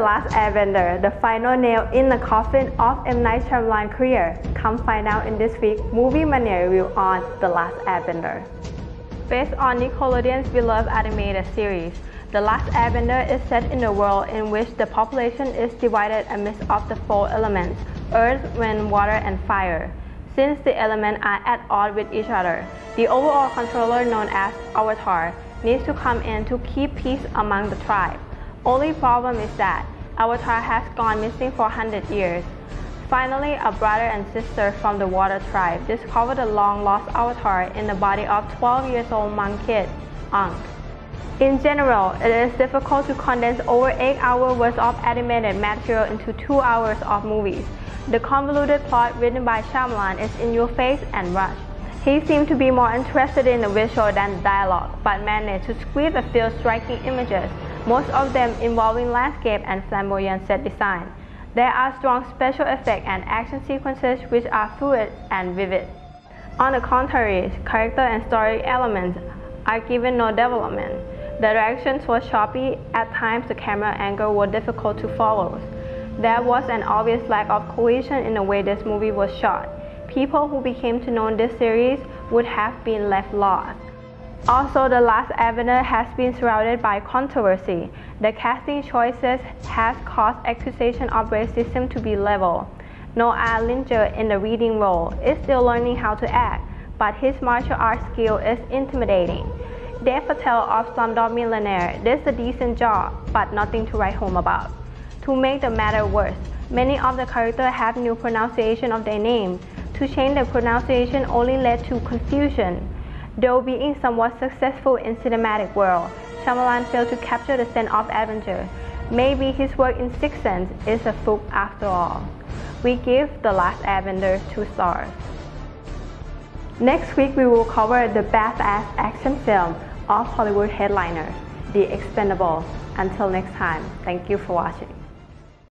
Last Airbender, the final nail in the coffin of M. Night Shyamalan's career. Come find out in this week's Movie Mania review on The Last Airbender. Based on Nickelodeon's beloved animated series, The Last Airbender is set in a world in which the population is divided amidst of the four elements: earth, wind, water, and fire. Since the elements are at odds with each other, the overall controller known as Avatar needs to come in to keep peace among the tribe. Only problem is that Avatar has gone missing for 100 years. Finally, a brother and sister from the water tribe discover the long-lost Avatar in the body of 12-year-old monk kid, Aang. In general, it is difficult to condense over 8 hours worth of animated material into 2 hours of movies. The convoluted plot written by Shyamalan is in your face and rushed. He seemed to be more interested in the visual than the dialogue, but managed to squeeze a few striking images, most of them involving landscape and flamboyant set design. There are strong special effects and action sequences which are fluid and vivid. On the contrary, character and story elements are given no development. The directions were choppy, at times the camera angle was difficult to follow. There was an obvious lack of cohesion in the way this movie was shot. People who became to know this series would have been left lost. Also, The Last Airbender has been surrounded by controversy. The casting choices has caused accusation of racism to be leveled. Noah Linger in the leading role is still learning how to act, but his martial arts skill is intimidating. Dev Patel of Slumdog Millionaire did a decent job, but nothing to write home about. To make the matter worse, many of the characters have new pronunciation of their names. To change the pronunciation only led to confusion. Though being somewhat successful in cinematic world, Shyamalan failed to capture the sense of adventure. Maybe his work in Sixth Sense is a fluke after all. We give The Last Airbender 2 stars. Next week we will cover the badass action film of Hollywood headliners, The Expendables. Until next time, thank you for watching.